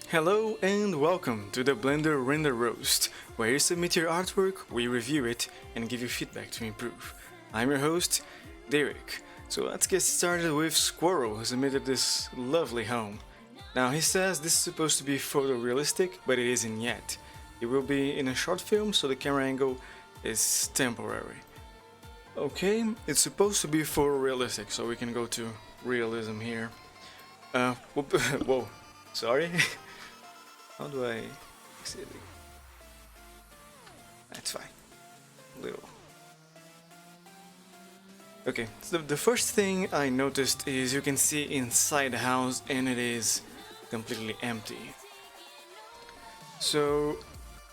Hello and welcome to the Blender Render Roast, where you submit your artwork, we review it, and give you feedback to improve. I'm your host, Daerik. So let's get started with Squirrel, who submitted this lovely home. Now he says this is supposed to be photorealistic, but it isn't yet. It will be in a short film, so the camera angle is temporary. Okay, it's supposed to be photorealistic, so we can go to realism here. Whoa, sorry. How do I exit it? That's fine. Little. Okay, so the first thing I noticed is you can see inside the house and it is completely empty. So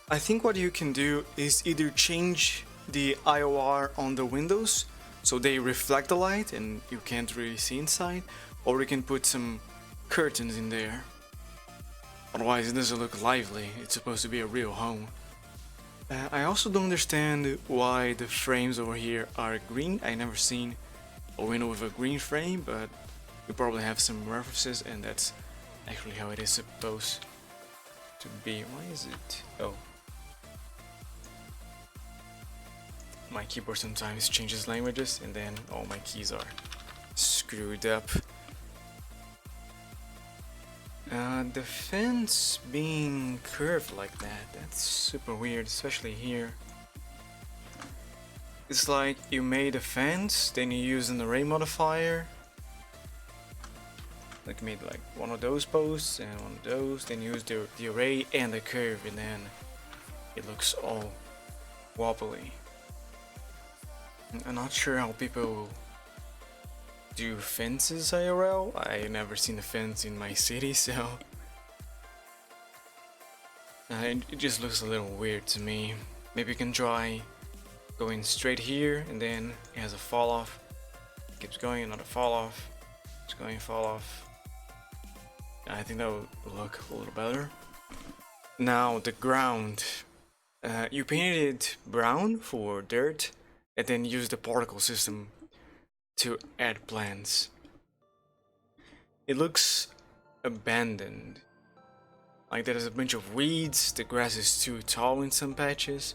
I think what you can do is either change the IOR on the windows so they reflect the light and you can't really see inside, or you can put some curtains in there. Otherwise it doesn't look lively, it's supposed to be a real home. I also don't understand why the frames over here are green. I never seen a window with a green frame, but you probably have some references and that's actually how it is supposed to be. Why is it? Oh. My keyboard sometimes changes languages and then all my keys are screwed up. The fence being curved like that, that's super weird, especially here. It's like you made a fence, then you used an array modifier. Like you made like one of those posts and one of those, then you used the array and the curve, and then it looks all wobbly. I'm not sure how people do fences IRL. I never seen a fence in my city, so it just looks a little weird to me. Maybe you can try going straight here and then it has a fall off, keeps going, another fall off, it's going fall off. I think that would look a little better. Now the ground, you painted it brown for dirt and then used the particle system to add plants. It looks abandoned. Like there's a bunch of weeds, the grass is too tall in some patches,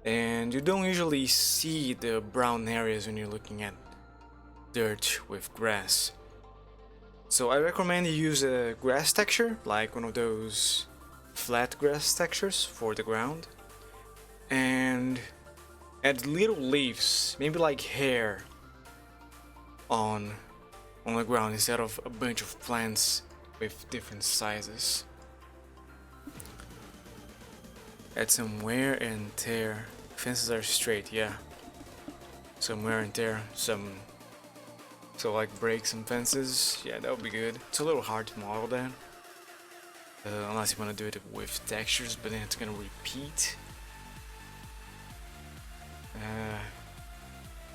and you don't usually see the brown areas when you're looking at dirt with grass. So I recommend you use a grass texture, like one of those flat grass textures for the ground, and add little leaves, maybe like hair on the ground instead of a bunch of plants with different sizes. Add some wear and tear. Fences are straight, yeah. Some wear and tear, so like break some fences, yeah, that would be good. It's a little hard to model that, unless you want to do it with textures, but then it's gonna repeat.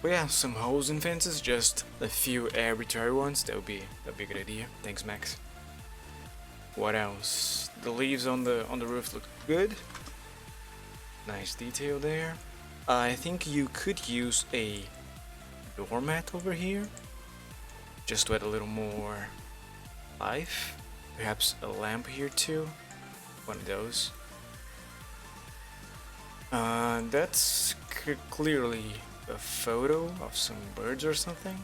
But yeah, some holes in fences, just a few arbitrary ones. That would be a good idea. Thanks, Max. What else? The leaves on the roof look good. Nice detail there. I think you could use a doormat over here, just to add a little more life. Perhaps a lamp here too. One of those. That's clearly a photo of some birds or something.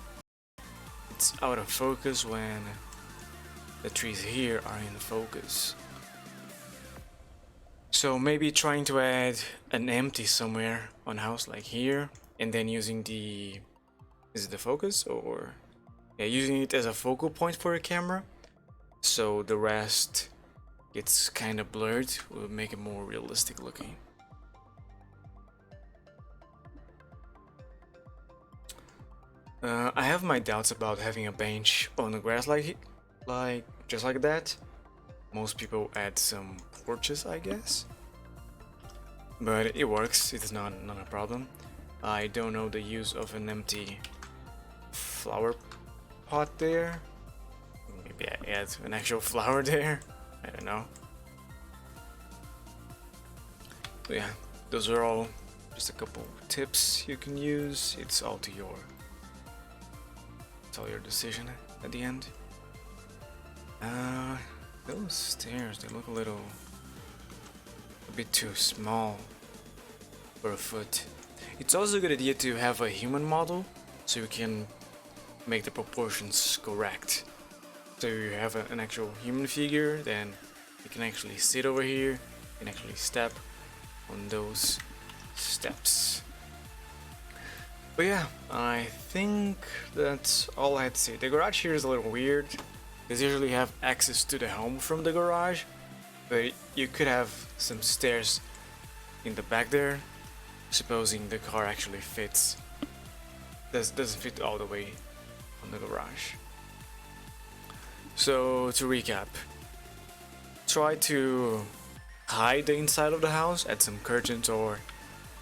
It's out of focus when the trees here are in focus. So maybe trying to add an empty somewhere on house like here, and then using the, is it the focus, or yeah, using it as a focal point for a camera, so the rest gets kind of blurred, will make it more realistic looking. I have my doubts about having a bench on the grass like just like that. Most people add some porches, I guess, but it works. It's not a problem. I don't know the use of an empty flower pot there. Maybe I add an actual flower there. I don't know. But yeah, those are all just a couple tips you can use. It's all your decision at the end. Those stairs, they look a bit too small for a foot. It's also a good idea to have a human model so you can make the proportions correct. So you have an actual human figure, then you can actually sit over here, you can actually step on those steps. But yeah, I think that's all I had to say. The garage here is a little weird. They usually have access to the home from the garage, but you could have some stairs in the back there, supposing the car actually fits. Doesn't fit all the way on the garage. So to recap, try to hide the inside of the house, add some curtains, or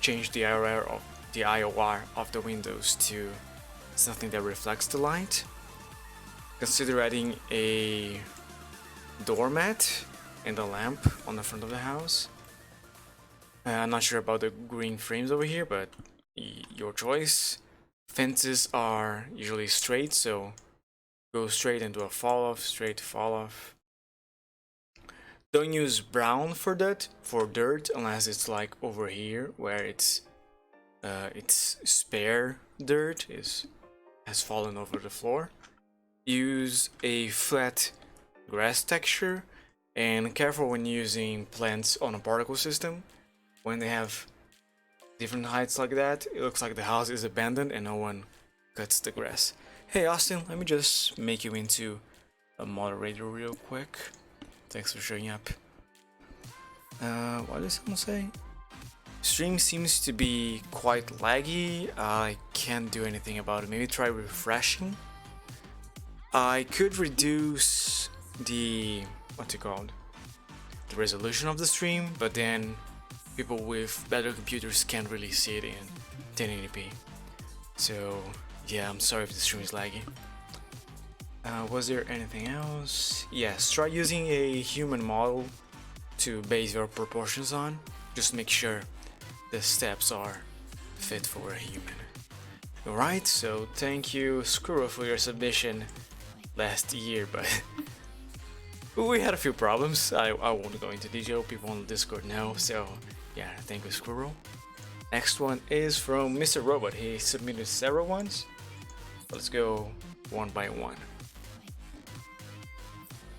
change the IOR of the windows to something that reflects the light. Consider adding a doormat and a lamp on the front of the house. I'm not sure about the green frames over here, but your choice. Fences are usually straight, so go straight into a fall off, straight fall off. Don't use brown for dirt unless it's like over here where it's spare dirt has fallen over the floor. Use a flat grass texture, and careful when using plants on a particle system. When they have different heights like that, it looks like the house is abandoned and no one cuts the grass. Hey Austin, let me just make you into a moderator real quick. Thanks for showing up. What did someone say? Stream seems to be quite laggy. I can't do anything about it. Maybe try refreshing. I could reduce the the resolution of the stream, but then people with better computers can't really see it in 1080p. So yeah, I'm sorry if the stream is laggy. Was there anything else? Yes, try using a human model to base your proportions on. Just make sure the steps are fit for a human. Alright, so thank you Squirrel for your submission last year, but we had a few problems. I won't go into detail, people on the Discord know, so yeah, thank you Squirrel. Next one is from Mr. Robot. He submitted several ones. Let's go one by one.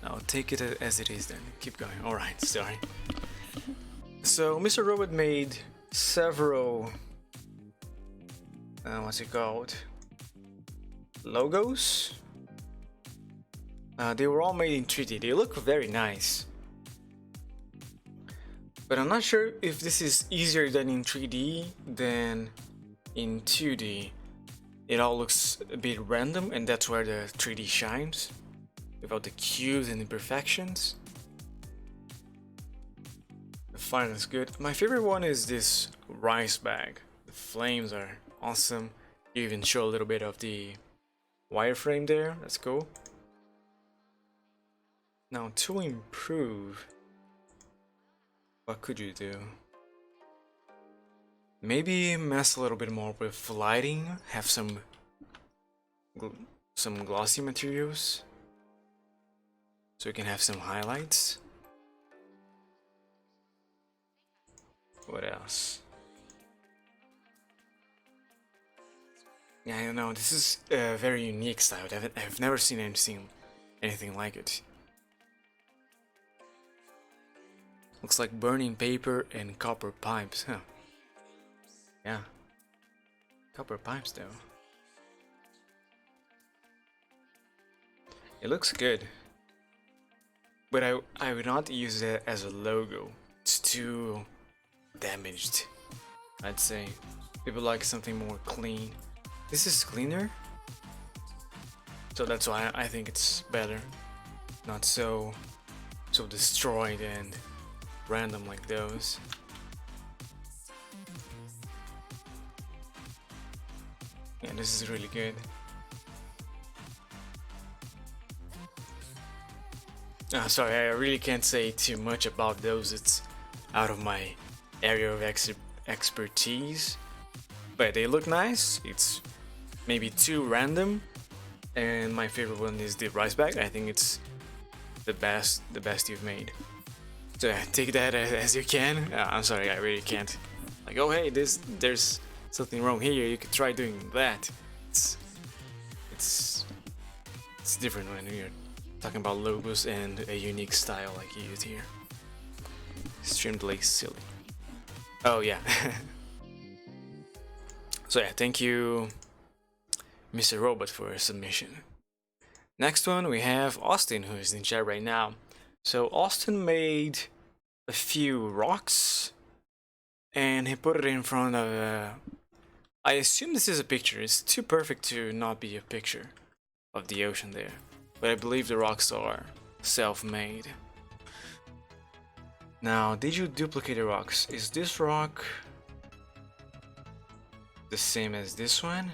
I'll take it as it is then. Keep going. Alright, sorry. So Mr. Robot made several logos. They were all made in 3D. They look very nice. But I'm not sure if this is easier done in 3D than in 2D. It all looks a bit random, and that's where the 3D shines, without the cubes and imperfections. The font is good. My favorite one is this rice bag. The flames are awesome. You even show a little bit of the wireframe there. That's cool. Now to improve, what could you do? Maybe mess a little bit more with lighting. Have some glossy materials, so you can have some highlights. What else? Yeah, I don't know. This is a very unique style. I've never seen anything like it. Looks like burning paper and copper pipes, huh? Yeah. Copper pipes though. It looks good. But I would not use it as a logo. It's too damaged, I'd say. People like something more clean. This is cleaner, so that's why I think it's better. Not so destroyed and random like those. Yeah, this is really good. Sorry, I really can't say too much about those. It's out of my area of expertise. But they look nice. It's maybe too random. And my favorite one is the rice bag. I think it's the best you've made. So yeah, take that as you can. I'm sorry, I really can't. Like, oh hey, there's something wrong here. You could try doing that. It's different when you're talking about logos and a unique style like you use here. Extremely silly. Oh yeah. So yeah, thank you, Mr. Robot, for your submission. Next one we have Austin, who is in chat right now. So Austin made a few rocks and he put it in front of I assume this is a picture. It's too perfect to not be a picture of the ocean there. But I believe the rocks are self-made. Now, did you duplicate the rocks? Is this rock the same as this one?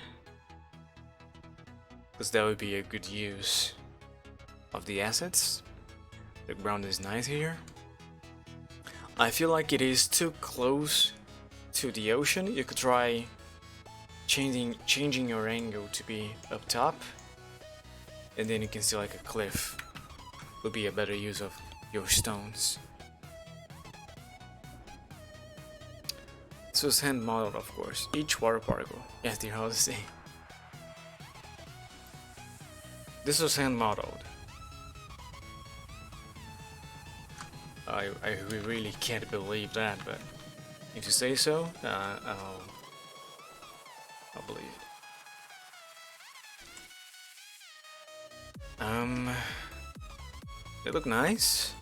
Because that would be a good use of the assets. The ground is nice here. I feel like it is too close to the ocean. You could try changing your angle to be up top, and then you can see like a cliff. Would be a better use of your stones. This was hand modeled, of course. Each water particle. Yes, dear Odyssey. This was hand modeled. I really can't believe that, but if you say so, I'll believe it. They look nice.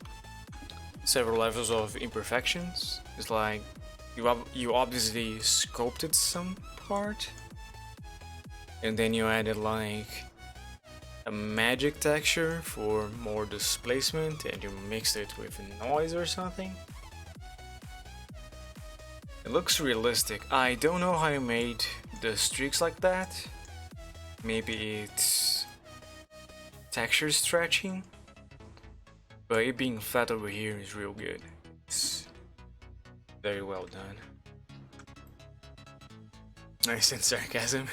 Several levels of imperfections. It's like you obviously sculpted some part, and then you added like a magic texture for more displacement, and you mixed it with noise or something. It looks realistic. I don't know how you made the streaks like that. Maybe it's texture stretching, but it being flat over here is real good. It's very well done. Nice and sarcasm.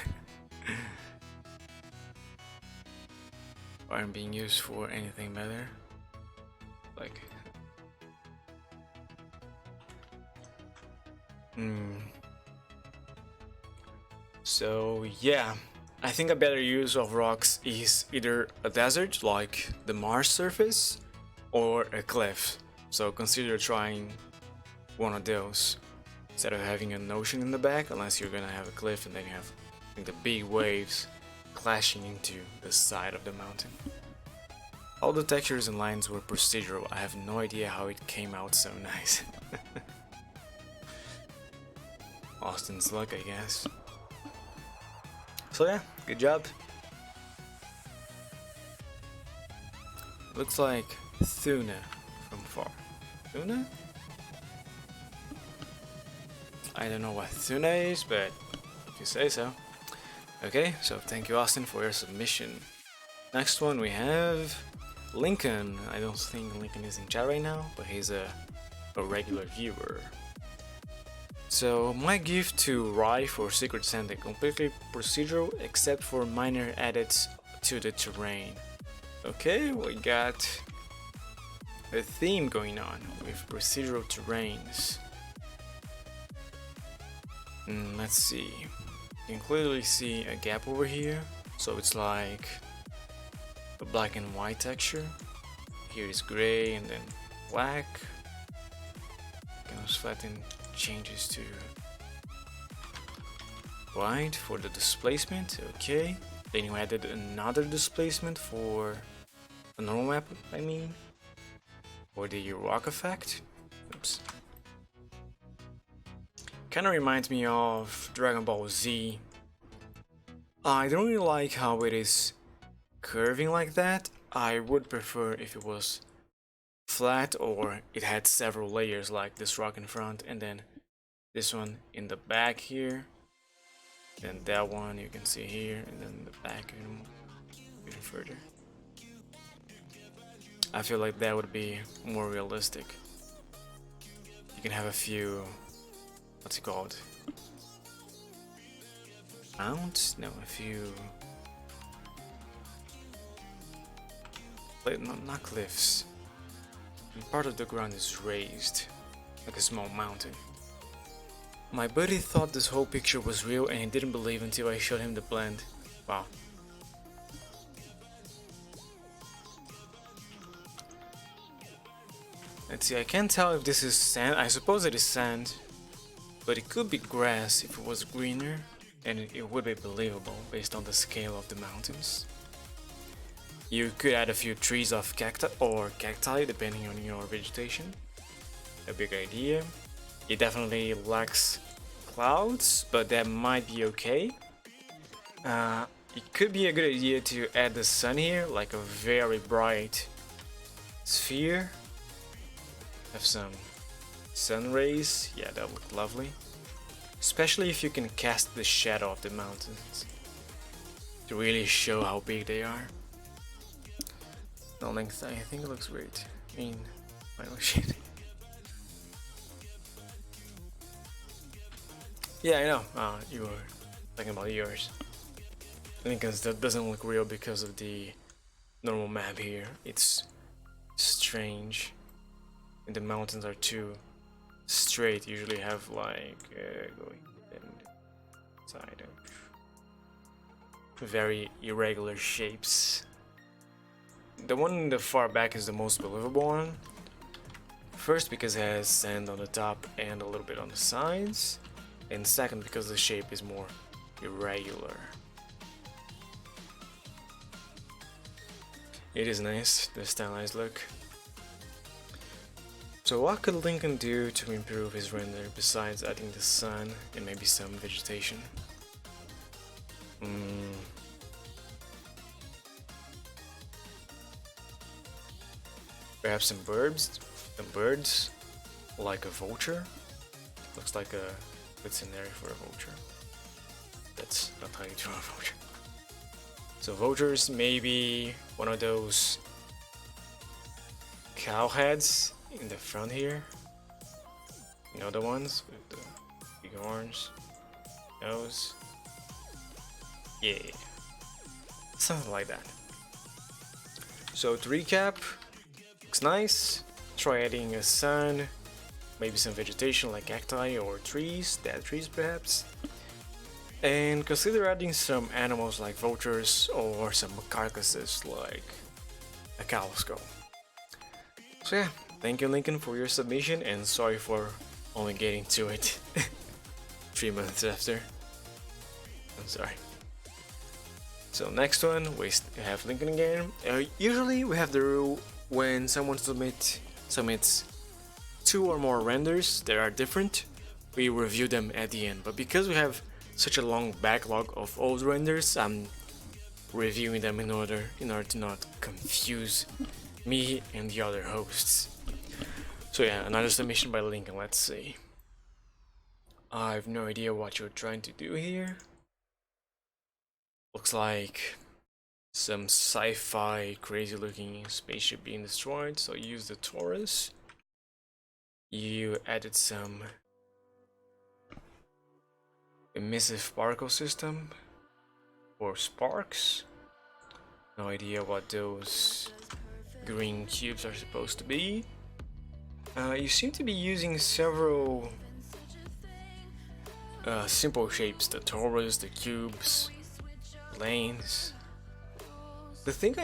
Aren't being used for anything better. Like So yeah, I think a better use of rocks is either a desert like the Mars surface or a cliff. So consider trying one of those instead of having an ocean in the back, unless you're gonna have a cliff and then you have the big waves clashing into the side of the mountain. All the textures and lines were procedural. I have no idea how it came out so nice. Austin's luck, I guess. So yeah, good job. Looks like tuna from far. Tuna? I don't know what tuna is, but if you say so. Okay, so thank you, Austin, for your submission. Next one we have Lincoln. I don't think Lincoln is in chat right now, but he's a regular viewer. So my gift to Rye for Secret Santa, completely procedural except for minor edits to the terrain. Okay, we got a theme going on with procedural terrains. Let's see. You can clearly see a gap over here, so it's like a black and white texture. Here is gray and then black. Goes flatten, changes to white for the displacement. Okay, then you added another displacement for the normal map, I mean, for the rock effect. Oops. Kind of reminds me of Dragon Ball Z. I don't really like how it is curving like that. I would prefer if it was flat or it had several layers like this rock in front and then this one in the back here. Then that one you can see here and then the back even further. I feel like that would be more realistic. You can have a few, what's it called? Mounts? No, a few not cliffs. Part of the ground is raised, like a small mountain. My buddy thought this whole picture was real and he didn't believe until I showed him the blend. Wow. Let's see, I can't tell if this is sand. I suppose it is sand, but it could be grass if it was greener, and it would be believable based on the scale of the mountains. You could add a few trees of cacti depending on your vegetation. A big idea. It definitely lacks clouds, but that might be okay. It could be a good idea to add the sun here, like a very bright sphere. Have some sun rays, yeah, that would look lovely. Especially if you can cast the shadow of the mountains to really show how big they are. The length, I think it looks great. I mean, final shade. Yeah, I know. You were talking about yours. Lincoln's that doesn't look real because of the normal map here. It's strange, and the mountains are too straight. Usually have like going side of very irregular shapes. The one in the far back is the most believable one. First, because it has sand on the top and a little bit on the sides, and second, because the shape is more irregular. It is nice, the stylized look. So what could Lincoln do to improve his render besides adding the sun and maybe some vegetation? Perhaps some birds, like a vulture. Looks like a good scenario for a vulture. That's not how you draw a vulture. So vultures, maybe one of those cow heads in the front here. You know, the ones with the big horns, nose. Yeah, something like that. So to recap, looks nice. Try adding a sun, maybe some vegetation like cacti or trees, dead trees perhaps. And consider adding some animals like vultures or some carcasses like a cow skull. So yeah, thank you Lincoln for your submission, and sorry for only getting to it 3 months after. I'm sorry. So next one, we have Lincoln again. Usually we have the rule when someone submits 2 or more renders that are different, we review them at the end. But because we have such a long backlog of old renders, I'm reviewing them in order to not confuse me and the other hosts. So yeah, another submission by Lincoln. Let's see. I have no idea what you're trying to do here. Looks like some sci-fi crazy looking spaceship being destroyed, so you use the Taurus. You added some emissive particle system or sparks. No idea what those green cubes are supposed to be. You seem to be using several simple shapes, the torus, the cubes, lanes. The thing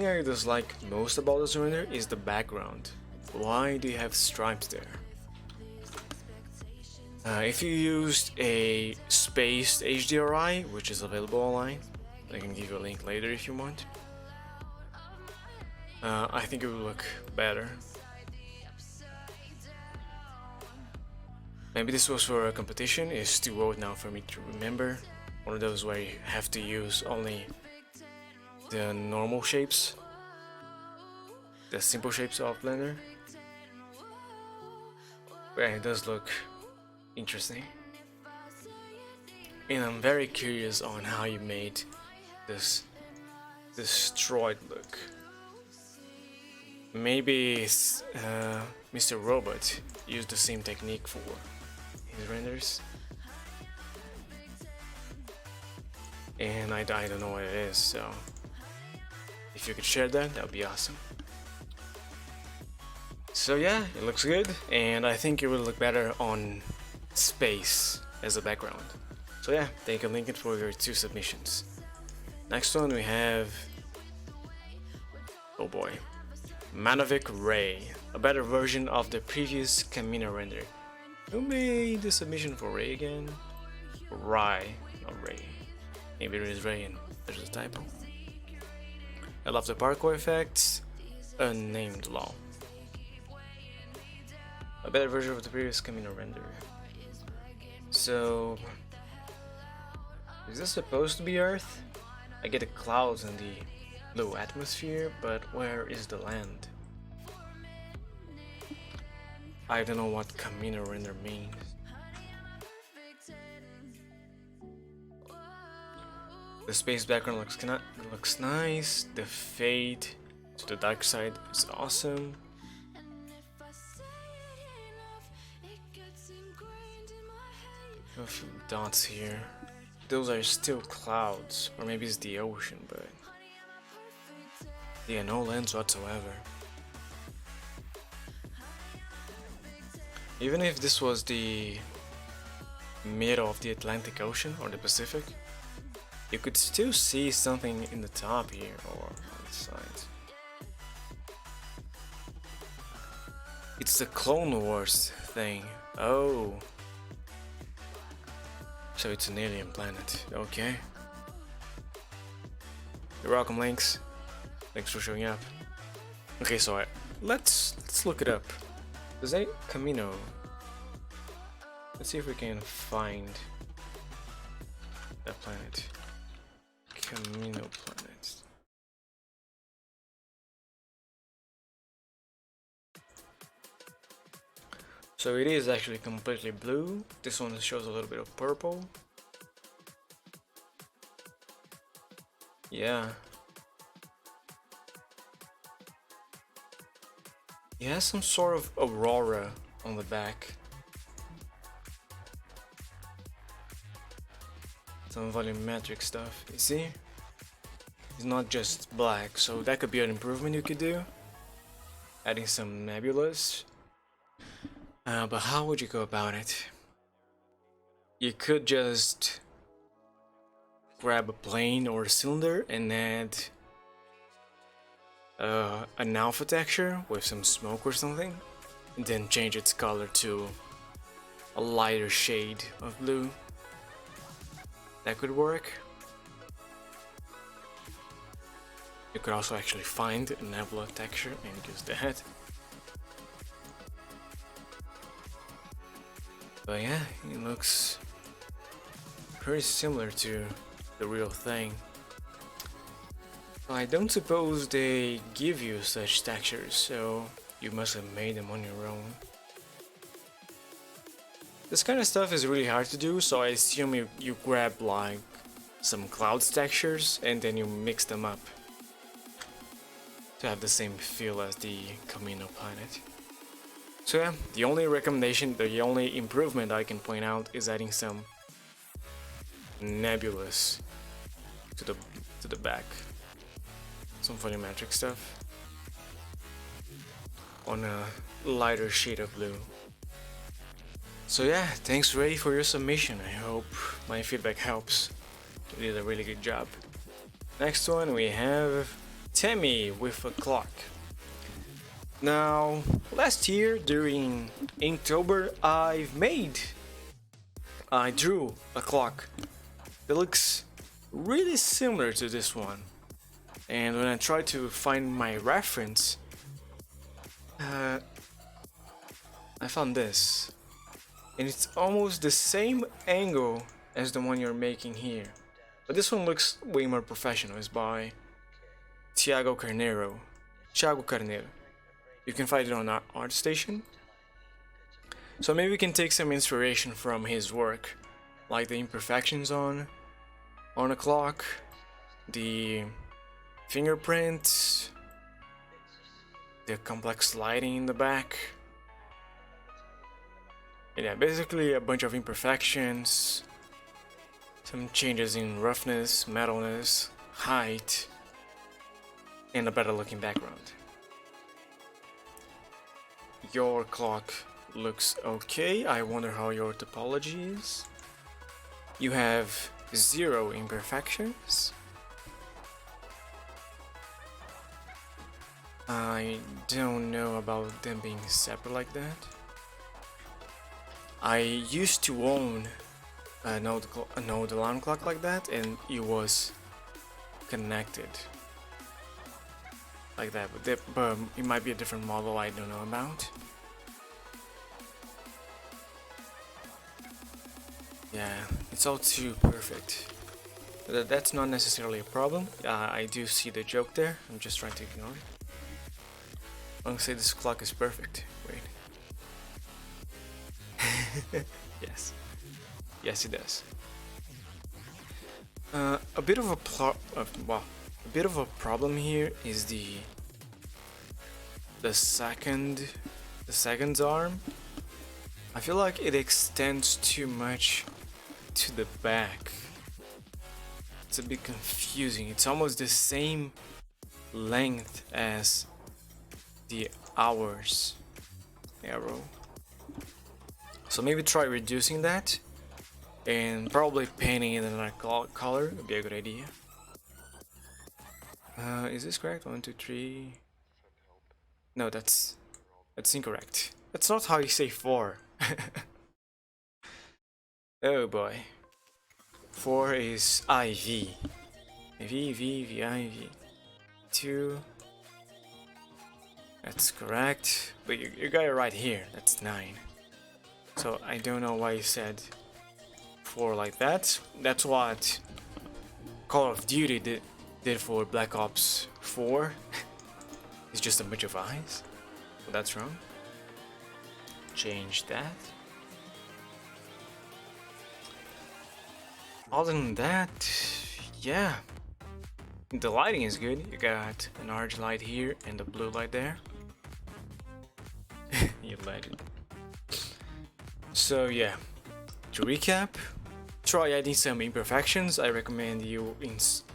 I dislike most about this render is the background. Why do you have stripes there? If you used a spaced HDRI, which is available online, I can give you a link later if you want. I think it would look better. Maybe this was for a competition. It's too old now for me to remember. One of those where you have to use only the normal shapes, the simple shapes of Blender. But yeah, it does look interesting. And I'm very curious on how you made this destroyed look. Maybe Mr. Robot used the same technique for his renders. And I don't know what it is, so if if you could share that, that would be awesome. So yeah, it looks good, and I think it will look better on space as a background. So yeah, thank you Lincoln for your 2 submissions. Next one we have, oh boy, Manovic Ray, a better version of the previous Camino render. Who made the submission for Ray again? Rai, not Ray. Maybe there is Ray and there's a typo. I love the parkour effects. Unnamed law. A better version of the previous Camino render. So, is this supposed to be Earth? I get the clouds and the blue atmosphere, but where is the land? I don't know what Camino render means. The space background looks nice. The fade to the dark side is awesome. A few dots here. Those are still clouds, or maybe it's the ocean, but yeah, no lands whatsoever. Even if this was the middle of the Atlantic Ocean or the Pacific, you could still see something in the top here or on the sides. It's the Clone Wars thing. Oh. So it's an alien planet. Okay. You're welcome, Lynx. Thanks for showing up. Okay, so let's look it up. Does that Camino? Let's see if we can find that planet. Camino planet. So it is actually completely blue. This one shows a little bit of purple. Yeah. It has some sort of aurora on the back. Some volumetric stuff, you see? It's not just black, so that could be an improvement you could do. Adding some nebulas. But how would you go about it? You could just grab a plane or a cylinder and add an alpha texture with some smoke or something, and then change its color to a lighter shade of blue. That could work. You could also actually find a nebula texture and use that. But yeah, it looks pretty similar to the real thing. I don't suppose they give you such textures, so you must have made them on your own. This kind of stuff is really hard to do, so I assume you grab like some clouds textures and then you mix them up to have the same feel as the Camino planet. So yeah, the only recommendation, the only improvement I can point out is adding some nebulas to the back. Some volumetric stuff on a lighter shade of blue. So yeah, thanks Ray for your submission. I hope my feedback helps. You did a really good job. Next one we have Tammy with a clock. Now, last year during Inktober, I drew a clock that looks really similar to this one. And when I tried to find my reference, I found this. And it's almost the same angle as the one you're making here. But this one looks way more professional. It's by Thiago Carneiro. You can find it on our ArtStation. So maybe we can take some inspiration from his work, like the imperfections on a clock, the fingerprints, the complex lighting in the back. Yeah, basically a bunch of imperfections, some changes in roughness, metalness, height, and a better looking background. Your clock looks okay. I wonder how your topology is. You have 0 imperfections. I don't know about them being separate like that. I used to own a node alarm clock like that, and it was connected like that, but it might be a different model I don't know about. Yeah, it's all too perfect. That's not necessarily a problem. I do see the joke there. I'm just trying to ignore it. I'm gonna say this clock is perfect. Wait. Yes. Yes, it does. A bit of a problem here is the second's arm. I feel like it extends too much to the back. It's a bit confusing. It's almost the same length as the hours arrow. So maybe try reducing that, and probably painting it in another color would be a good idea. Is this correct? 1, 2, 3. No, that's incorrect. That's not how you say 4. Oh boy. 4 is IV. V. 2. That's correct. But you got it right here. That's 9. So I don't know why you said 4 like that. That's what Call of Duty did for Black Ops 4. It's just a bunch of eyes. Well, that's wrong. Change that. Other than that, yeah. The lighting is good. You got an orange light here and a blue light there. You legend. So yeah, to recap, try adding some imperfections. I recommend you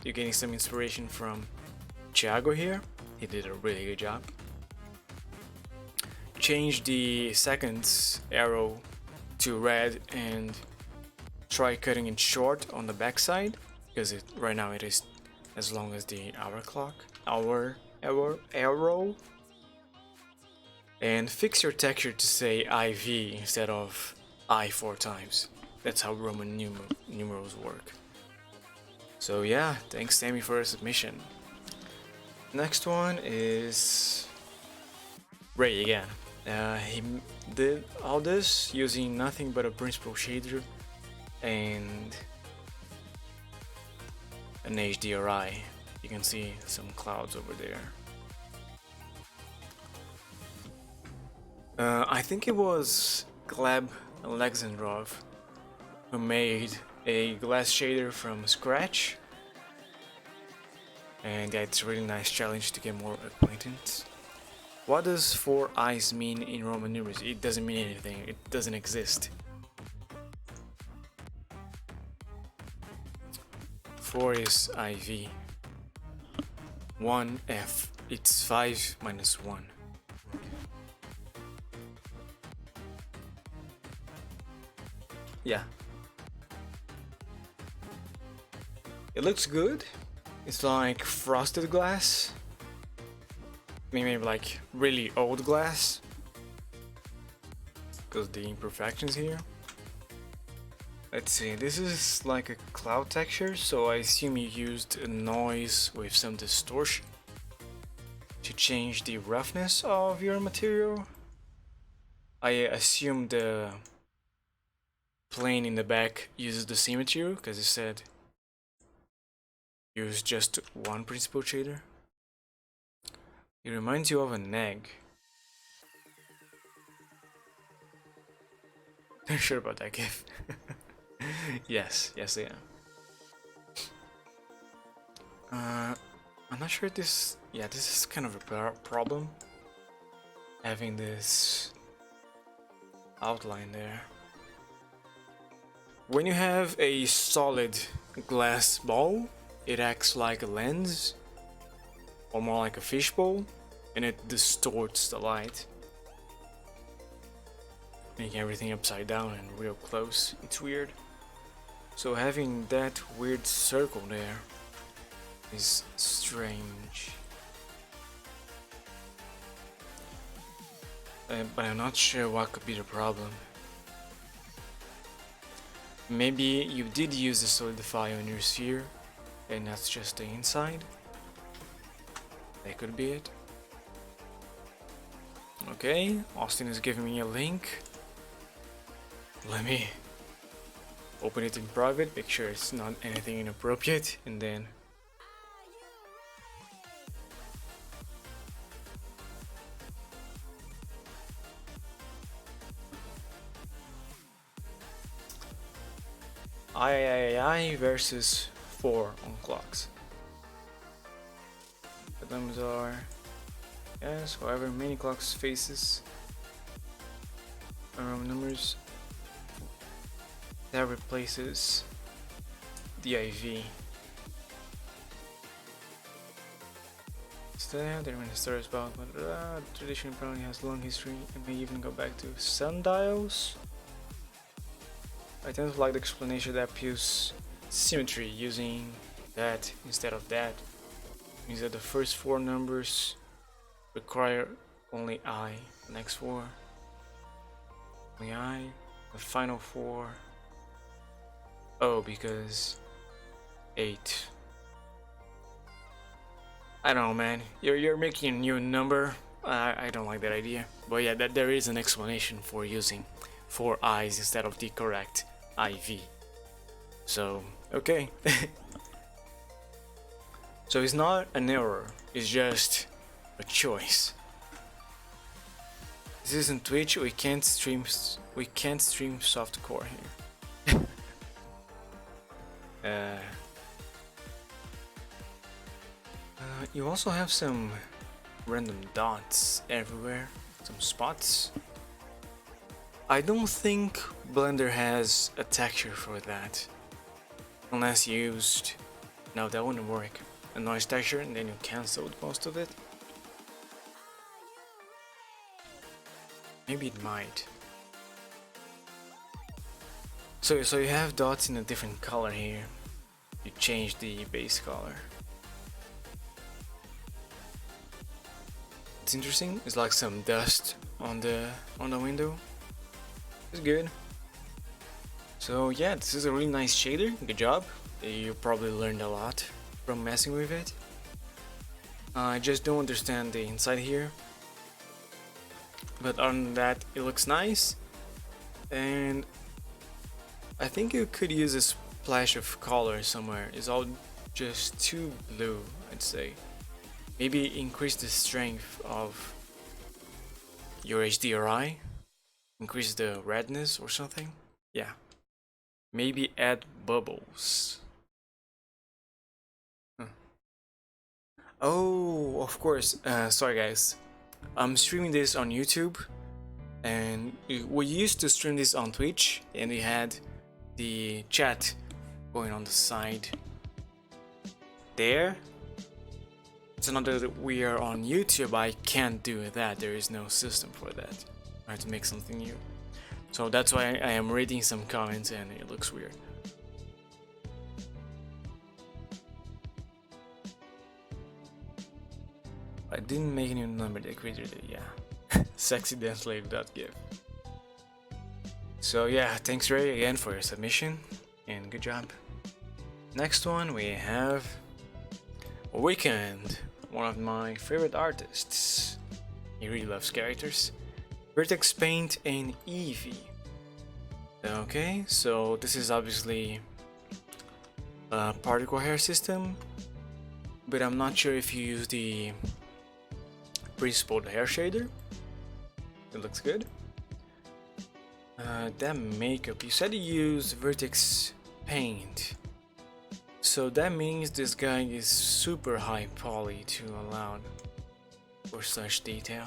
getting some inspiration from Thiago here. He did a really good job. Change the seconds arrow to red and try cutting it short on the backside, because right now it is as long as the arrow. And fix your texture to say IV instead of I 4 times. That's how Roman numerals work. So yeah, thanks Sammy for a submission. Next one is Ray again. He did all this using nothing but a principal shader and an HDRI. You can see some clouds over there. I think it was Gleb Alexandrov who made a glass shader from scratch, and yeah, it's a really nice challenge to get more acquaintance. What does 4 eyes mean in Roman numerals? It doesn't mean anything, it doesn't exist. 4 is IV. 1 F. It's 5 minus 1. Yeah. It looks good. It's like frosted glass. Maybe like really old glass. Because the imperfections here. Let's see, this is like a cloud texture, so I assume you used a noise with some distortion to change the roughness of your material. I assume the plane in the back uses the same material, because it said use just one principal shader. It reminds you of an egg. Not sure about that gif. yes, I am. I'm not sure this. Yeah, this is kind of a problem. Having this outline there. When you have a solid glass ball, it acts like a lens. or more like a fishbowl, and it distorts the light, making everything upside down and real close. It's weird. So having that weird circle there is strange. But I'm not sure what could be the problem. Maybe you did use the solidify on your sphere, and that's just the inside. That could be it. Okay, Austin is giving me a link. Let me open it in private, make sure it's not anything inappropriate, and then I versus 4 on clocks. The numbers are, yes, however many clocks faces around numbers that replaces the IV. Instead, the remaining story is about the tradition apparently has long history and may even go back to sundials. I tend to like the explanation that appeals symmetry using that instead of that. Means that the first 4 numbers require only I, the next 4 only I, the final 4. Oh, because 8. I don't know, man. You're making a new number. I don't like that idea. But yeah, that there is an explanation for using 4 I's instead of the correct IV. So, okay. So it's not an error, it's just a choice. This isn't Twitch, we can't stream softcore here. You also have some random dots everywhere, some spots. I don't think Blender has a texture for that, unless you used, no, that wouldn't work, a noise texture and then you cancelled most of it. Maybe it might. So you have dots in a different color here. You change the base color. It's interesting. It's like some dust on the window. It's good. So yeah, this is a really nice shader. Good job. You probably learned a lot from messing with it. I just don't understand the inside here. But other than that, it looks nice. And I think you could use a splash of color somewhere. It's all just too blue, I'd say. Maybe increase the strength of your HDRI. Increase the redness or something. Yeah. Maybe add bubbles. Oh, of course. Sorry guys. I'm streaming this on YouTube. And we used to stream this on Twitch. And we had the chat going on the side there. So now that we are on YouTube, I can't do that. There is no system for that. I have to make something new. So that's why I am reading some comments and it looks weird. I didn't make any number that created it, yeah. Sexydanceslave.gif. So yeah, thanks Ray again for your submission and good job. Next one we have Weekend, one of my favorite artists. He really loves characters. Vertex Paint and Eevee. Okay, so this is obviously a particle hair system, but I'm not sure if you use the principled hair shader. It looks good. That makeup, you said you used Vertex Paint, so that means this guy is super high poly to allow for such detail.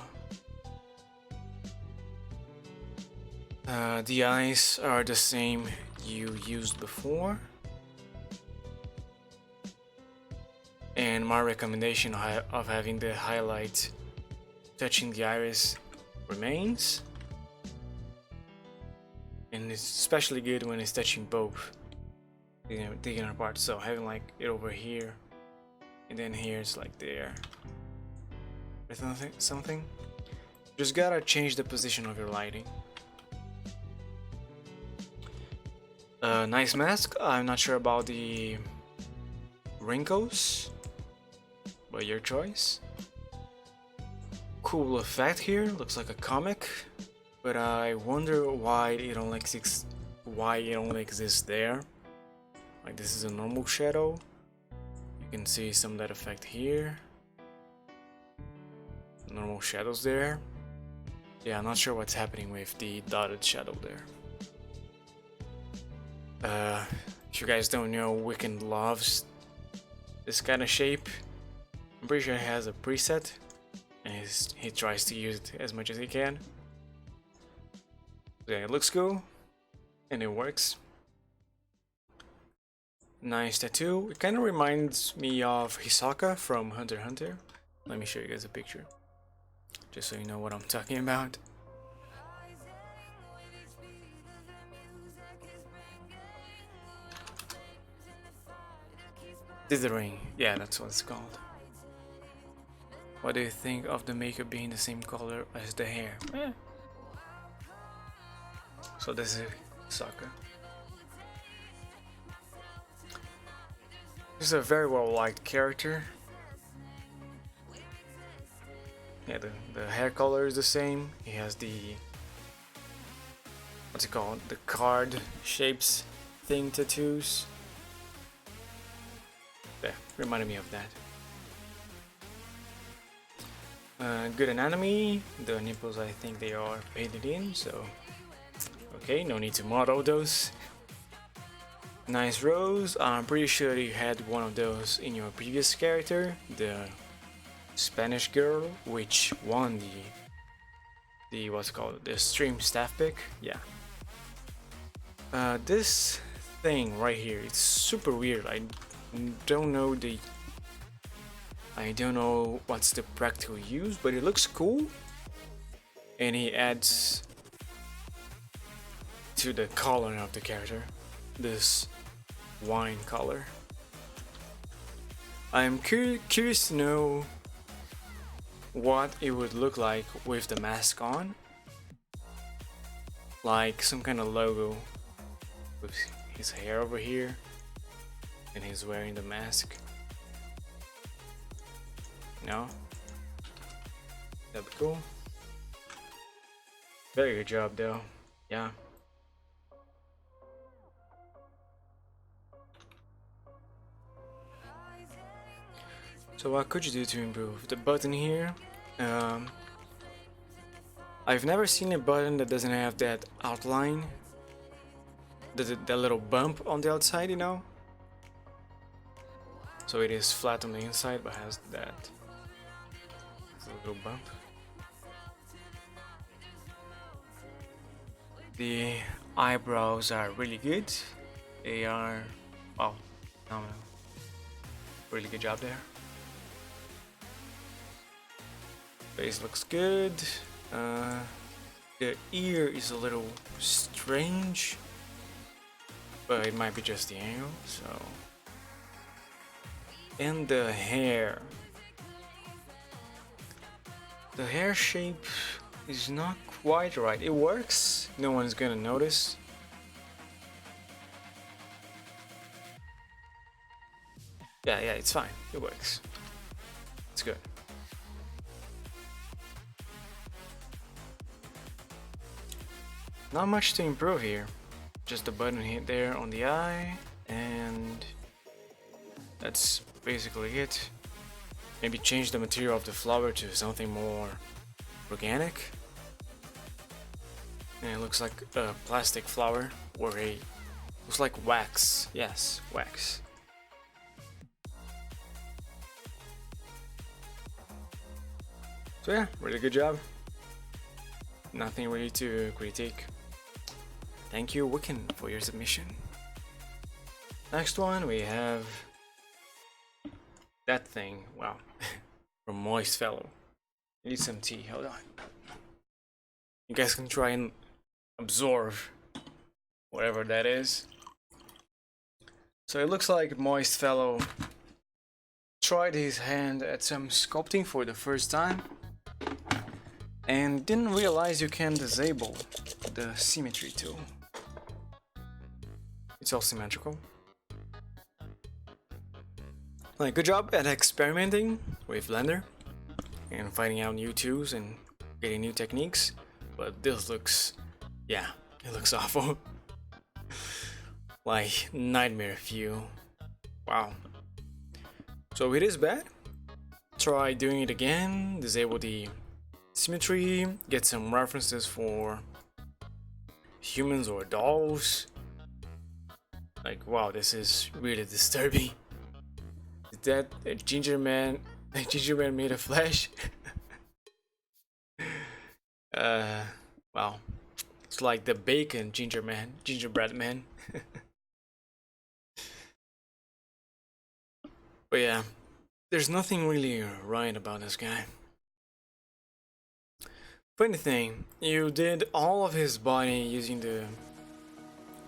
The eyes are the same you used before. And my recommendation of having the highlight touching the iris remains. And it's especially good when it's touching both, taking it apart. So having like it over here, and then here it's like there, or something. Just gotta change the position of your lighting. Nice mask. I'm not sure about the wrinkles, but your choice. Cool effect here. Looks like a comic, but I wonder why it only exists there. Like this is a normal shadow. You can see some of that effect here. Normal shadows there. Yeah, I'm not sure what's happening with the dotted shadow there. If you guys don't know, Wiccan loves this kind of shape. I'm pretty sure he has a preset, and he tries to use it as much as he can. Yeah, it looks cool, and it works. Nice tattoo. It kind of reminds me of Hisaka from Hunter x Hunter. Let me show you guys a picture, just so you know what I'm talking about. Dithering, yeah, that's what it's called. What do you think of the makeup being the same color as the hair? So this is Sokka. This is a very well liked character. Yeah, the hair color is the same. He has the, what's it called? The card shapes thing tattoos. Yeah, reminded me of that. Good anatomy. The nipples, I think they are painted in, so okay, no need to model those. Nice rose. I'm pretty sure you had one of those in your previous character, the Spanish girl, which won the what's it called, the stream staff pick. Yeah. This thing right here, it's super weird. I don't know what's the practical use, but it looks cool, and he adds to the color of the character this wine color. I'm curious to know what it would look like with the mask on, like some kind of logo with his hair over here and he's wearing the mask. No? That'd be cool. Very good job though. Yeah. So what could you do to improve? The button here. I've never seen a button that doesn't have that outline. That little bump on the outside, you know? So it is flat on the inside but has that little bump. The eyebrows are really good. They are, well, phenomenal. Really good job there. Face looks good. The ear is a little strange, but it might be just the angle, so. And the hair. The hair shape is not quite right. It works, no one's gonna notice. Yeah, it's fine. It works. It's good. Not much to improve here. Just the button hit there on the eye, and that's basically it. Maybe change the material of the flower to something more organic. And it looks like a plastic flower, or looks like wax. Yes, wax. So yeah, really good job. Nothing really to critique. Thank you, Wiccan, for your submission. Next one we have that thing. Wow. From Moist Fellow. Need some tea. Hold on. You guys can try and absorb whatever that is. So it looks like Moist Fellow tried his hand at some sculpting for the first time and didn't realize you can disable the symmetry tool. It's all symmetrical. Like, good job at experimenting with Blender and finding out new tools and getting new techniques, but this looks, yeah, it looks awful. Like nightmare view. Wow. So it is bad. Try doing it again, disable the symmetry, get some references for humans or dolls. Like, wow, this is really disturbing. Is that a ginger man made of flesh? Wow. It's like the bacon gingerbread man. But yeah, there's nothing really right about this guy. Funny thing, you did all of his body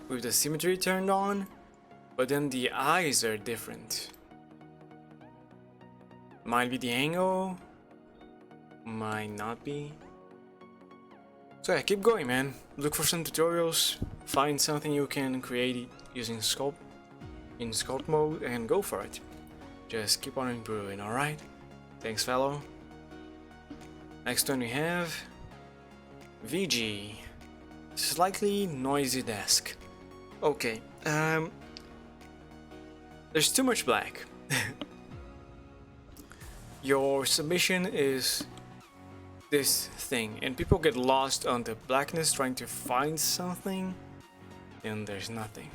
with the symmetry turned on, but then the eyes are different. Might be the angle, might not be. So yeah, keep going, man. Look for some tutorials, find something you can create using sculpt in sculpt mode and go for it. Just keep on improving, alright? Thanks, fellow. Next one we have VG. Slightly noisy desk. Okay, there's too much black. Your submission is this thing, and people get lost on the blackness trying to find something, and there's nothing.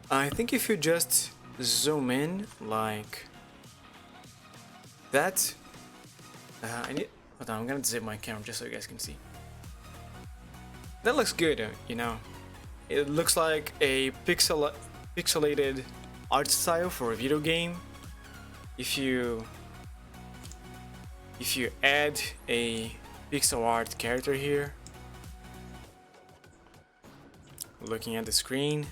I think if you just zoom in like that, hold on, I'm gonna zip my camera just so you guys can see. That looks good, you know. It looks like a pixelated art style for a video game. If you add a pixel art character here, looking at the screen,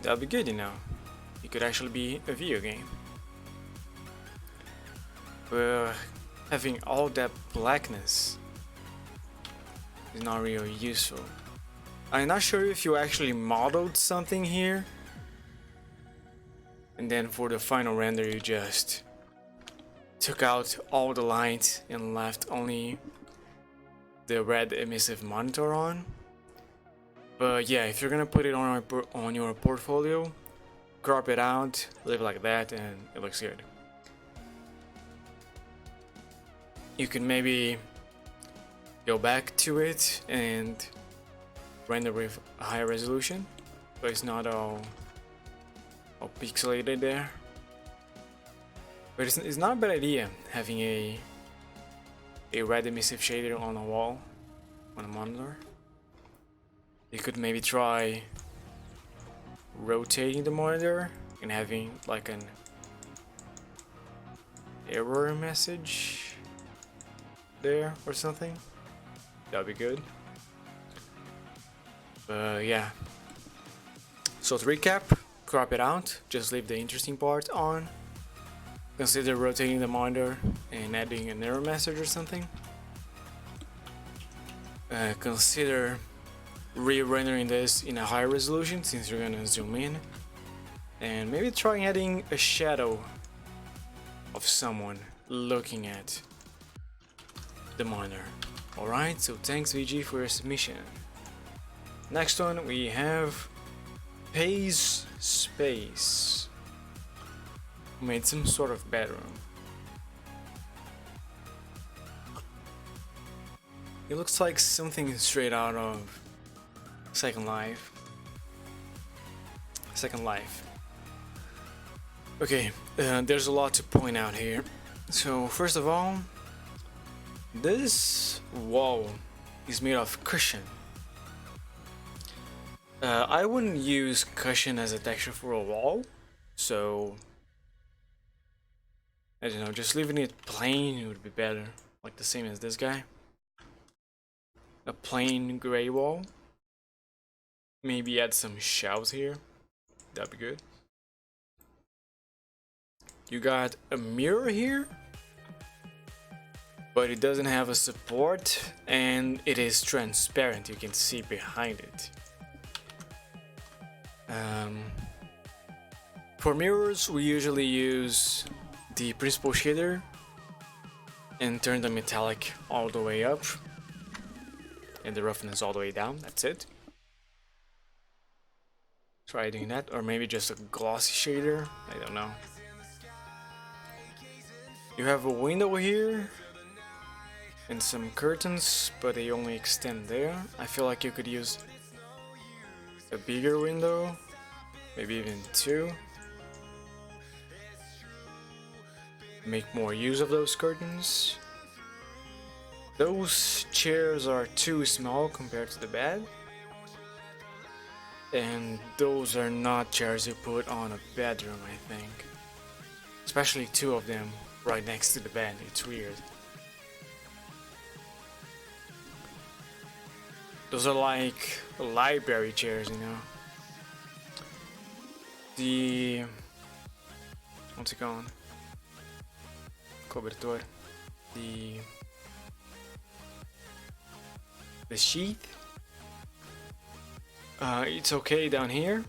that'll be good, you know. It could actually be a video game. But having all that blackness is not really useful. I'm not sure if you actually modeled something here, and then for the final render you just took out all the light and left only the red emissive monitor on. But yeah, if you're gonna put it on your portfolio, crop it out, leave it like that, and it looks good. You can maybe go back to it and render with a higher resolution, but it's not all pixelated there. But it's not a bad idea having a red emissive shader on a wall, on a monitor. You could maybe try rotating the monitor and having like an error message there or something. That'd be good. But yeah. So to recap, crop it out, just leave the interesting part on. Consider rotating the monitor and adding an error message or something. Consider re-rendering this in a higher resolution since you're gonna zoom in. And maybe try adding a shadow of someone looking at the monitor. Alright, so thanks VG for your submission. Next one we have Pays Space. Made some sort of bedroom. It looks like something straight out of Second Life. Okay, there's a lot to point out here. So first of all, this wall is made of cushion. I wouldn't use cushion as a texture for a wall, So I don't know, just leaving it plain would be better, like the same as this guy. A plain gray wall. Maybe add some shelves here. That'd be good. You got a mirror here, but it doesn't have a support and it is transparent. You can see behind it. For mirrors, we usually use the principal shader and turn the metallic all the way up and the roughness all the way down. That's it. Try doing that, or maybe just a glossy shader. I don't know. You have a window here and some curtains, but they only extend there. I feel like you could use a bigger window, maybe even two. Make more use of those curtains. Those chairs are too small compared to the bed. And those are not chairs you put on a bedroom, I think. Especially two of them right next to the bed. It's weird. Those are like library chairs, you know. The... what's it called? Cobertor. The sheet. It's okay down here.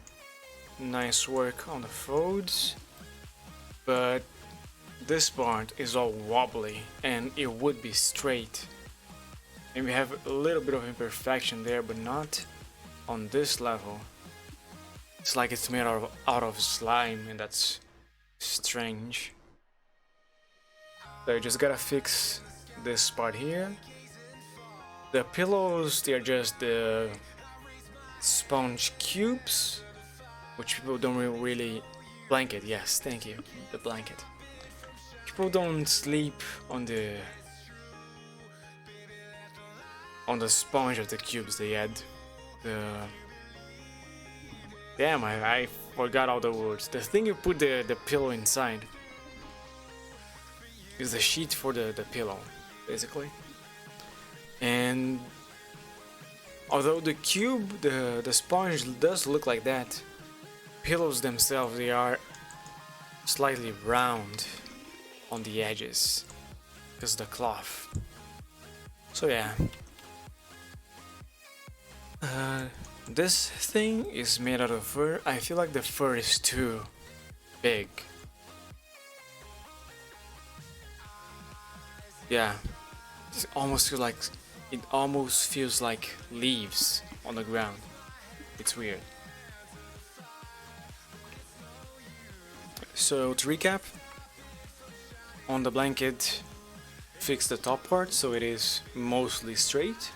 Nice work on the folds. But this part is all wobbly and it would be straight. And we have a little bit of imperfection there, but not on this level. It's like it's made out of slime, and that's strange. So you just gotta fix this part here. The pillows, they're just the sponge cubes, which people don't really... Blanket, yes, thank you, the blanket. People don't sleep on the sponge of the cubes. They add the... Damn, I forgot all the words. The thing you put the pillow inside is the sheet for the pillow, basically. And although the cube, the sponge does look like that, pillows themselves, they are slightly round on the edges because the cloth. So yeah. This thing is made out of fur. I feel like the fur is too big. Yeah, it almost feels like leaves on the ground. It's weird. So to recap, on the blanket, fix the top part so it is mostly straight.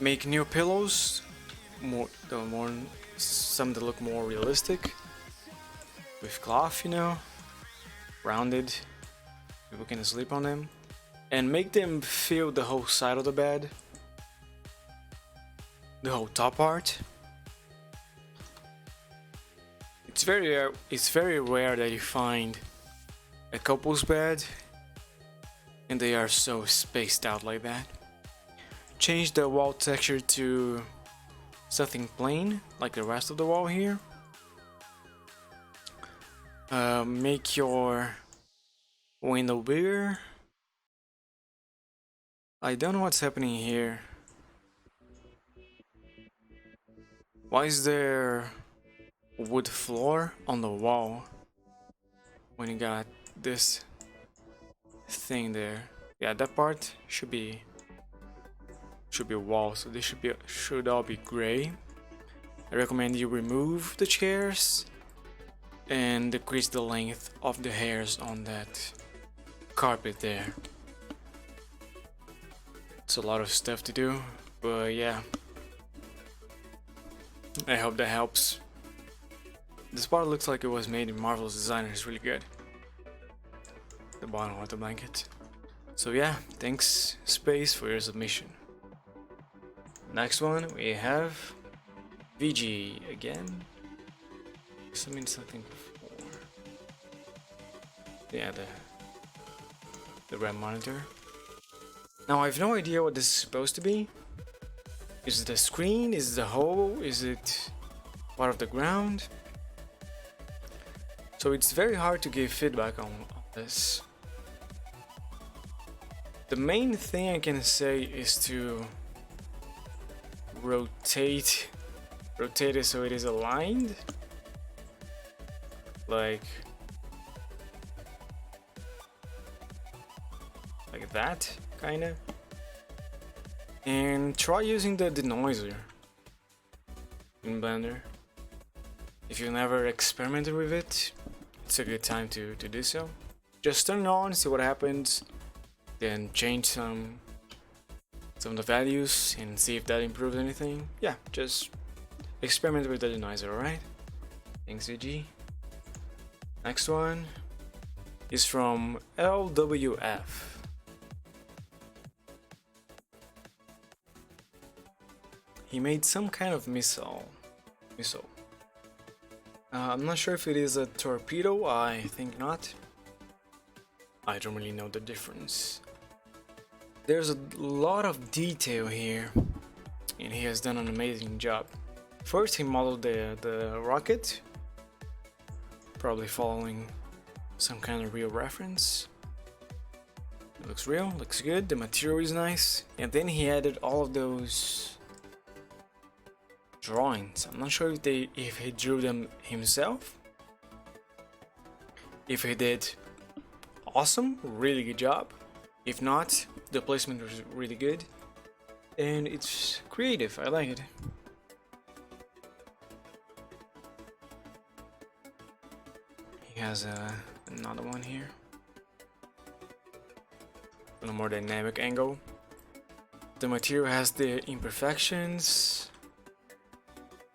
Make new pillows, some that look more realistic, with cloth, you know, rounded. People can sleep on them, and make them fill the whole side of the bed, the whole top part. It's very rare that you find a couple's bed and they are so spaced out like that. Change the wall texture to something plain, like the rest of the wall here. Make your window bigger. I don't know what's happening here. Why is there wood floor on the wall when you got this thing there? Yeah, that part should be wall, so this should all be gray. I recommend you remove the chairs and decrease the length of the hairs on that carpet there. It's a lot of stuff to do, but yeah, I hope that helps. This part looks like it was made in Marvel's designer. It's really good. The bottom of the blanket. So yeah, thanks Space for your submission. Next one we have VG again. Guess I mean something before. Yeah, the red monitor. Now I have no idea what this is supposed to be. Is it a screen? Is it a hole? Is it part of the ground? So it's very hard to give feedback on this. The main thing I can say is to rotate it so it is aligned, like that, kinda. And try using the denoiser in Blender. If you've never experimented with it, it's a good time to do so. Just turn it on, see what happens, then change some of the values and see if that improves anything. Yeah, just experiment with the denoiser, alright? Thanks, VG. Next one is from LWF. He made some kind of missile. I'm not sure if it is a torpedo, I think not. I don't really know the difference. There's a lot of detail here, and he has done an amazing job. First, he modeled the rocket, probably following some kind of real reference. It looks real, looks good, the material is nice, and then he added all of those drawings. I'm not sure if he drew them himself. If he did, awesome, really good job. If not, the placement was really good, and it's creative. I like it. He has another one here, a more dynamic angle. The material has the imperfections,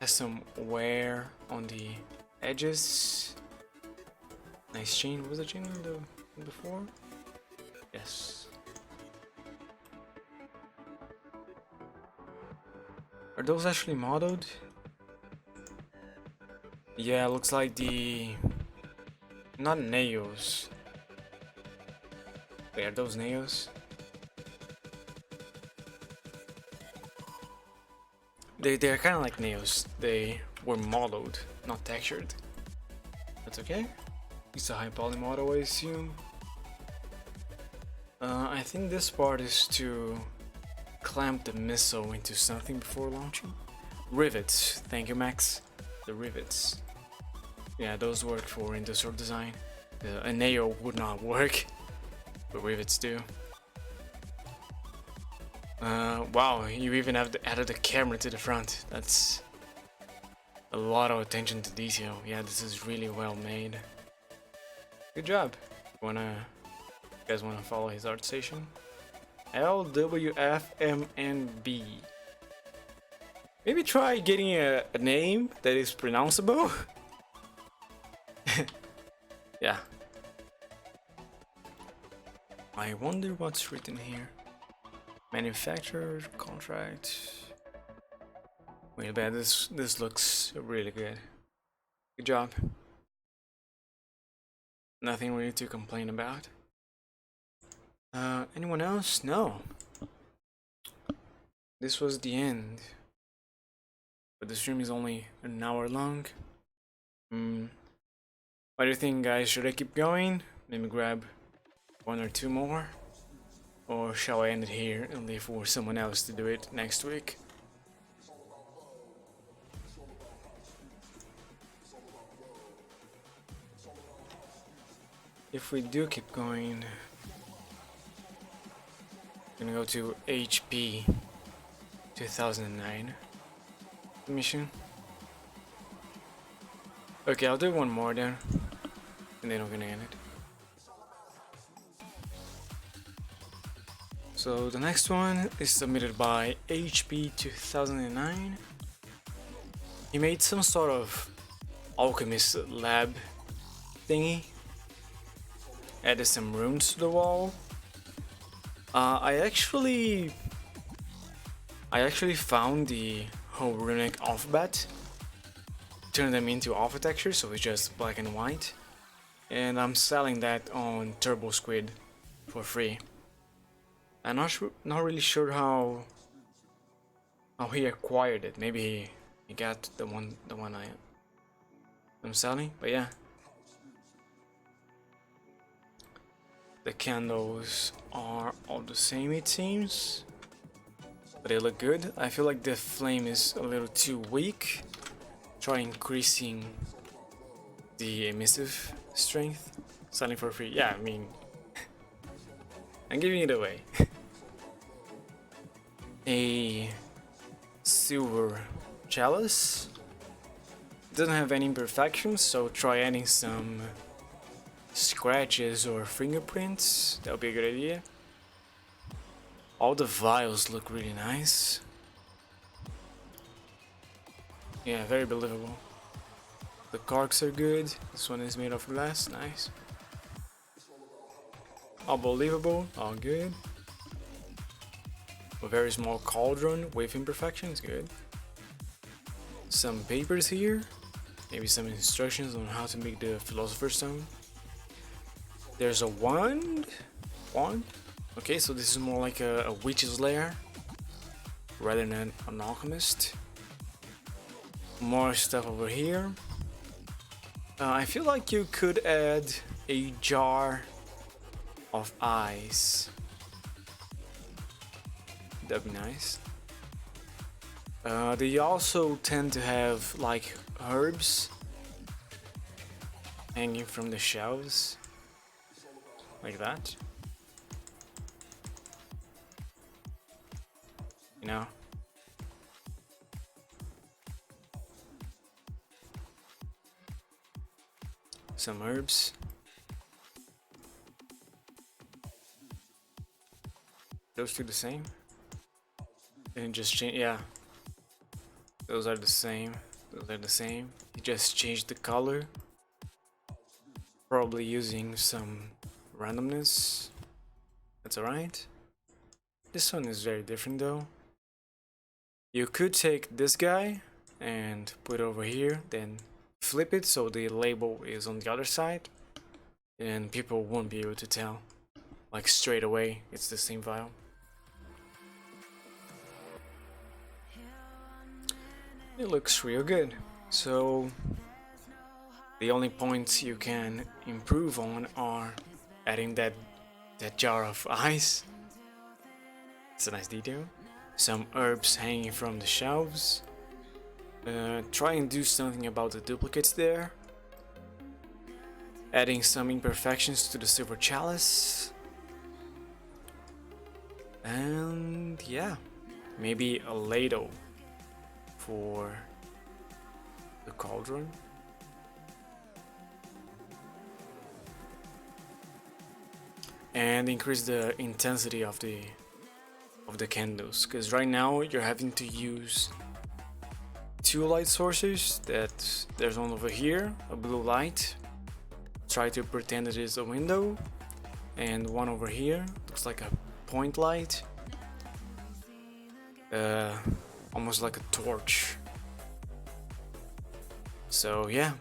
has some wear on the edges. Nice chain. Was the chain on the before? Yes. Are those actually modeled? Yeah, looks like the not nails. Wait, are those nails? They're kind of like nails. They were modeled, not textured. That's okay. It's a high poly model, I assume. I think this part is to clamp the missile into something before launching. Rivets. Thank you, Max. The rivets. Yeah, those work for industrial design. A nail would not work, but rivets do. Wow, you even have added the camera to the front. That's a lot of attention to detail. Yeah, this is really well made. Good job. You guys wanna follow his art station? LWFMNB. Maybe try getting a name that is pronounceable. Yeah. I wonder what's written here. Manufacturer contract. Wait, bad. This looks really good. Good job. Nothing really to complain about. Anyone else? No. This was the end. But the stream is only an hour long. What do you think, guys? Should I keep going? Let me grab one or two more. Or shall I end it here and leave for someone else to do it next week? If we do keep going, I'm gonna go to HP 2009 mission. Okay, I'll do one more then, and then we're gonna end it. So the next one is submitted by HP 2009. He made some sort of alchemist lab thingy. Added some runes to the wall. I actually found the whole runic alphabet turn them into alpha texture, so it's just black and white. And I'm selling that on Turbo Squid for free. I'm not really sure how he acquired it. Maybe he got the one I'm selling, but yeah. The candles are all the same, it seems, but they look good. I feel like the flame is a little too weak. Try increasing the emissive strength. Selling for free. Yeah, I mean, I'm giving it away. A silver chalice. Doesn't have any imperfections, so try adding some scratches or fingerprints. That would be a good idea. All the vials look really nice. Yeah, very believable. The corks are good. This one is made of glass. Nice. All believable. All good. A very small cauldron with imperfections. Good. Some papers here. Maybe some instructions on how to make the Philosopher's Stone. There's a wand. Okay, so this is more like a witch's lair rather than an alchemist. More stuff over here. I feel like you could add a jar of ice. That'd be nice. They also tend to have like herbs hanging from the shelves. Like that. You know? Some herbs. Those two the same? And just change, yeah. Those are the same. Those are the same. You just changed the color. Probably using some randomness. That's alright. This one is very different though. You could take this guy and put it over here, then flip it so the label is on the other side, and people won't be able to tell. Like straight away, it's the same vial. It looks real good. So the only points you can improve on are adding that jar of ice. It's a nice detail. Some herbs hanging from the shelves. Try and do something about the duplicates there. Adding some imperfections to the silver chalice. And yeah, maybe a ladle for the cauldron. And increase the intensity of the candles, because right now you're having to use two light sources. That there's one over here, a blue light. Try to pretend it is a window, and one over here looks like a point light, almost like a torch. So yeah,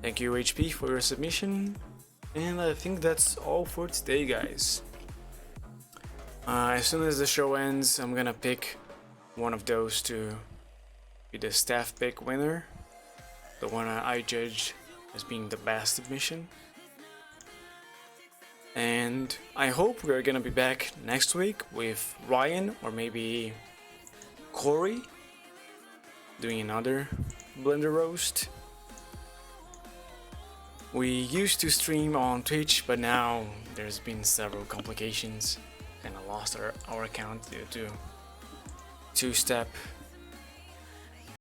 thank you HP for your submission, and I think that's all for today, guys. As soon as the show ends, I'm gonna pick one of those to be the staff pick winner, the one I judge as being the best submission. And I hope we're gonna be back next week with Ryan or maybe Corey doing another blender roast. We used to stream on Twitch, but now there's been several complications. Kinda lost our account due to two-step